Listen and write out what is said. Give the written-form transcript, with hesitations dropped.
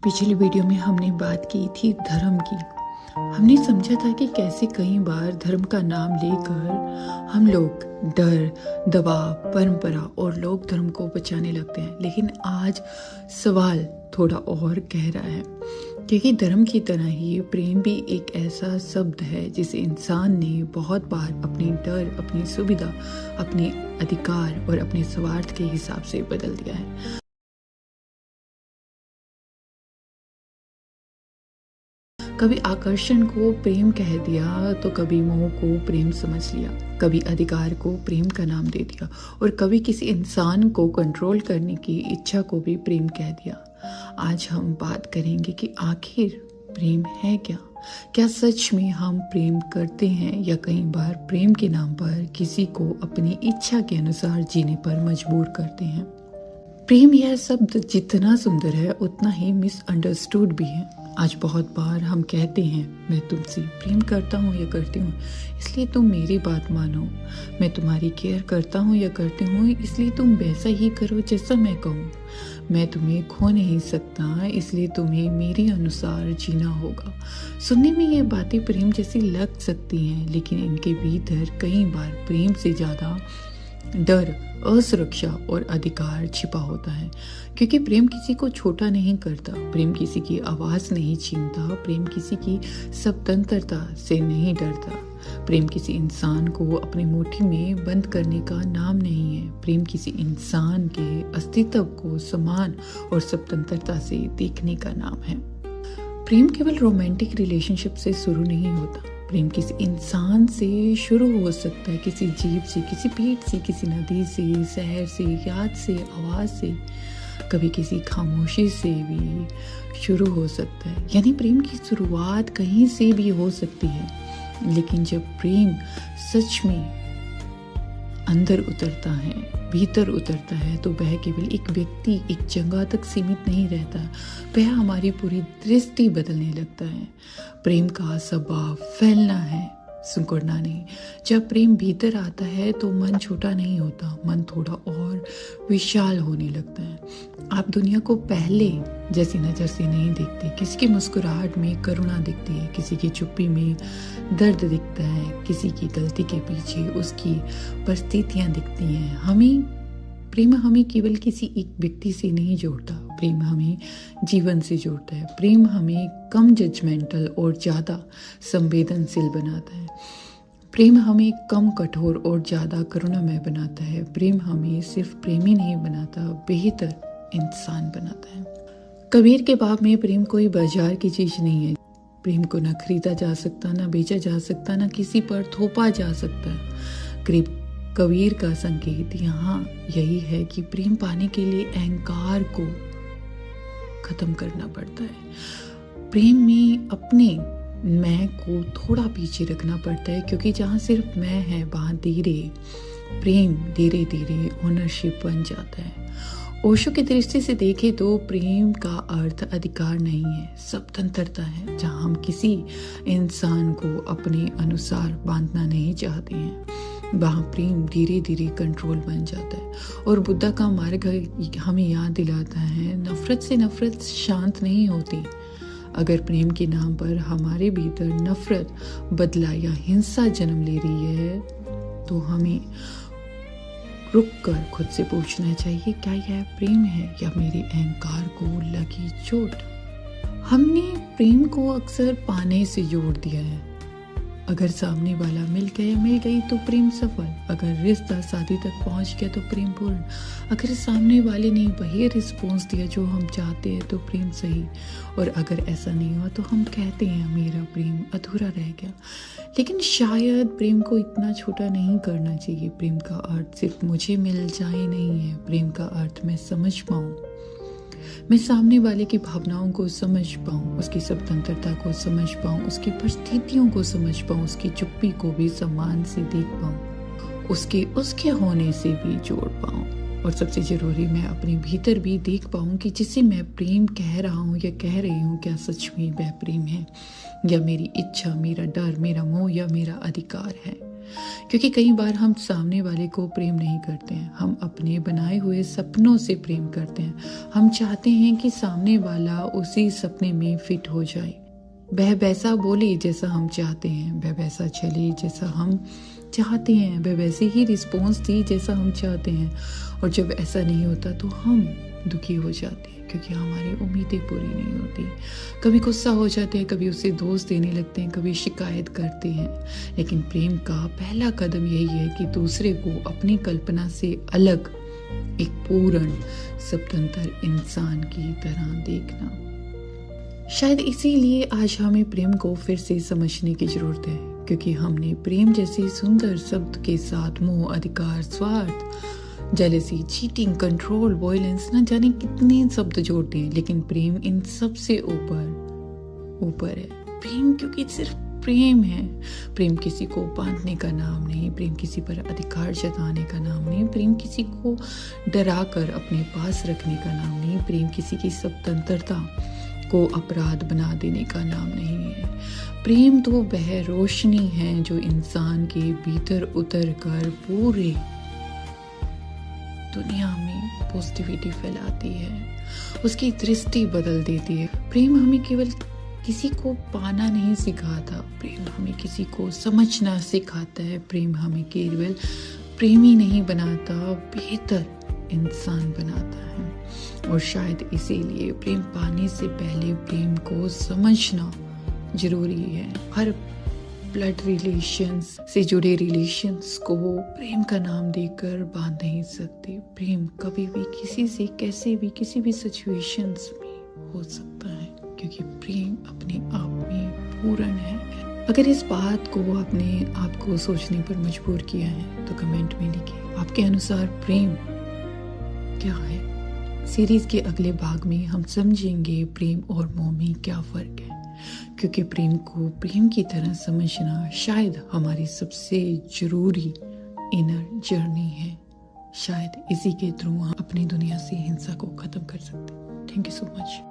पिछली वीडियो में हमने बात की थी धर्म की। हमने समझा था कि कैसे कई बार धर्म का नाम लेकर हम लोग डर, दबाव, परंपरा और लोक धर्म को बचाने लगते हैं। लेकिन आज सवाल थोड़ा और गहरा है, क्योंकि धर्म की तरह ही प्रेम भी एक ऐसा शब्द है जिसे इंसान ने बहुत बार अपने डर, अपनी सुविधा, अपने अधिकार और अपने स्वार्थ के हिसाब से बदल दिया है। कभी आकर्षण को प्रेम कह दिया तो कभी मोह को प्रेम समझ लिया, कभी अधिकार को प्रेम का नाम दे दिया और कभी किसी इंसान को कंट्रोल करने की इच्छा को भी प्रेम कह दिया। आज हम बात करेंगे कि आखिर प्रेम है क्या? क्या सच में हम प्रेम करते हैं या कई बार प्रेम के नाम पर किसी को अपनी इच्छा के अनुसार जीने पर मजबूर करते हैं? प्रेम यह शब्द जितना सुंदर है उतना ही मिसअंडरस्टूड भी है। आज बहुत बार हम कहते हैं, मैं तुमसे प्रेम करता हूँ या करती हूँ इसलिए तुम मेरी बात मानो, मैं तुम्हारी केयर करता हूँ या करती हूँ इसलिए तुम वैसा ही करो जैसा मैं कहूँ, मैं तुम्हें खो नहीं सकता इसलिए तुम्हें मेरे अनुसार जीना होगा। सुनने में ये बातें प्रेम जैसी लग सकती हैं, लेकिन इनके भीतर कई बार प्रेम से ज्यादा डर, असुरक्षा और अधिकार छिपा होता है। क्योंकि प्रेम किसी को छोटा नहीं करता, प्रेम किसी की आवाज नहीं छीनता, प्रेम किसी की स्वतंत्रता से नहीं डरता, प्रेम किसी इंसान को अपनी मुट्ठी में बंद करने का नाम नहीं है। प्रेम किसी इंसान के अस्तित्व को समान और स्वतंत्रता से देखने का नाम है। प्रेम केवल रोमांटिक रिलेशनशिप से शुरू नहीं होता। प्रेम किसी इंसान से शुरू हो सकता है, किसी जीव से, किसी पेड़ से, किसी नदी से, शहर से, याद से, आवाज से, कभी किसी खामोशी से भी शुरू हो सकता है। यानी प्रेम की शुरुआत कहीं से भी हो सकती है। लेकिन जब प्रेम सच में अंदर उतरता है, भीतर उतरता है, तो वह केवल एक व्यक्ति, एक जगह तक सीमित नहीं रहता, वह हमारी पूरी दृष्टि बदलने लगता है। प्रेम का स्वभाव फैलना है, सिकुड़ना नहीं। जब प्रेम भीतर आता है तो मन छोटा नहीं होता, मन थोड़ा और विशाल होने लगता है। आप दुनिया को पहले जैसी नजर से नहीं देखते। किसी की मुस्कुराहट में करुणा दिखती है, किसी की चुप्पी में दर्द दिखता है, किसी की गलती के पीछे उसकी परिस्थितियां दिखती हैं। प्रेम हमें केवल किसी एक व्यक्ति से नहीं जोड़ता, प्रेम हमें जीवन से जोड़ता है। प्रेम हमें कम जजमेंटल और ज्यादा संवेदनशील बनाता है। प्रेम हमें कम कठोर और ज्यादा करुणामय बनाता है। प्रेम हमें सिर्फ प्रेमी नहीं बनाता, बेहतर इंसान बनाता है। कबीर के बाब में प्रेम कोई बाजार की चीज नहीं है। प्रेम को ना खरीदा जा सकता, ना बेचा जा सकता, ना किसी पर थोपा जा सकता। कबीर का संकेत यहाँ यही है कि प्रेम पाने के लिए अहंकार को खत्म करना पड़ता है। प्रेम में अपने मैं को थोड़ा पीछे रखना पड़ता है, क्योंकि जहाँ सिर्फ मैं है वहाँ प्रेम धीरे धीरे ओनरशिप बन जाता है। ओशो की दृष्टि से देखें तो प्रेम का अर्थ अधिकार नहीं है, स्वतंत्रता है, जहाँ हम किसी इंसान को अपने अनुसार बांधना नहीं चाहते हैं। वहाँ प्रेम धीरे धीरे कंट्रोल बन जाता है। और बुद्धा का मार्ग हमें याद दिलाता है, नफरत से नफरत शांत नहीं होती। अगर प्रेम के नाम पर हमारे भीतर नफरत, बदला या हिंसा जन्म ले रही है तो हमें रुक कर खुद से पूछना चाहिए, क्या यह प्रेम है या मेरे अहंकार को लगी चोट? हमने प्रेम को अक्सर पाने से जोड़ दिया है। अगर सामने वाला मिल गई तो प्रेम सफल, अगर रिश्ता शादी तक पहुंच गया तो प्रेम पूर्ण, अगर सामने वाले ने वही रिस्पॉन्स दिया जो हम चाहते हैं तो प्रेम सही, और अगर ऐसा नहीं हुआ तो हम कहते हैं मेरा प्रेम अधूरा रह गया। लेकिन शायद प्रेम को इतना छोटा नहीं करना चाहिए। प्रेम का अर्थ सिर्फ मुझे मिल जाए नहीं है। प्रेम का अर्थ मैं समझ पाऊं, मैं सामने वाले की भावनाओं को समझ पाऊं, उसकी स्वतंत्रता को समझ पाऊं, उसकी परिस्थितियों को समझ पाऊं, उसकी चुप्पी को भी सम्मान से देख पाऊं, उसके होने से भी जोड़ पाऊं, और सबसे जरूरी मैं अपने भीतर भी देख पाऊं कि जिसे मैं प्रेम कह रहा हूं या कह रही हूं, क्या सच में वह प्रेम है या मेरी इच्छा, मेरा डर, मेरा मोह या मेरा अधिकार है। क्योंकि कई बार हम सामने वाले को प्रेम नहीं करते हैं, हम अपने बनाए हुए सपनों से प्रेम करते हैं। हम चाहते हैं कि सामने वाला उसी सपने में फिट हो जाए, वह वैसा बोले जैसा हम चाहते हैं, वह वैसा चले जैसा हम चाहते हैं, वह वैसे ही रिस्पॉन्स दी जैसा हम चाहते हैं। और जब ऐसा नहीं होता तो हम दुखी हो जाते हैं, क्योंकि हमारी उम्मीदें पूरी नहीं होती। कभी गुस्सा हो जाते हैं, कभी उसे दोष देने लगते हैं, कभी शिकायत करते हैं। लेकिन प्रेम का पहला कदम यही है कि दूसरे को अपनी कल्पना से अलग एक पूर्ण स्वतंत्र इंसान की तरह देखना। शायद इसीलिए आज हमें प्रेम को फिर से समझने की जरूरत है, क्योंकि हमने प्रेम जैसी सुंदर शब्द के साथ मोह, अधिकार, स्वार्थ, जेलसी, चीटिंग, कंट्रोल, वॉयलेंस, न जाने कितने शब्द जोड़ते हैं। लेकिन प्रेम इन सब से ऊपर है। प्रेम क्योंकि सिर्फ प्रेम है। प्रेम किसी को बांधने का नाम नहीं, प्रेम किसी पर अधिकार जताने का नाम नहीं, प्रेम किसी को डरा कर अपने पास रखने का नाम नहीं, प्रेम किसी की स्वतंत्रता को अपराध बना देने का नाम नहीं है। प्रेम तो वह रोशनी है जो इंसान के भीतर उतर कर पूरे दुनिया में पॉजिटिविटी फैलाती है, उसकी दृष्टि बदल देती है। प्रेम हमें केवल किसी को पाना नहीं सिखाता, प्रेम हमें किसी को समझना सिखाता है। प्रेम हमें केवल प्रेमी नहीं बनाता, बेहतर इंसान बनाता है। और शायद इसीलिए प्रेम पाने से पहले प्रेम को समझना जरूरी है। हर ब्लड रिलेशंस से जुड़े रिलेशंस को प्रेम का नाम देकर बांध नहीं सकते। प्रेम कभी भी किसी से कैसे भी किसी भी सिचुएशंस में हो सकता है, क्योंकि प्रेम अपने आप में पूर्ण है। अगर इस बात को आपने आपको सोचने पर मजबूर किया है तो कमेंट में लिखिए, आपके अनुसार प्रेम क्या है। सीरीज के अगले भाग में हम समझेंगे प्रेम और मोह में क्या फर्क है, क्योंकि प्रेम को प्रेम की तरह समझना शायद हमारी सबसे जरूरी इनर जर्नी है। शायद इसी के थ्रू हम अपनी दुनिया से हिंसा को खत्म कर सकते हैं। Thank you so much.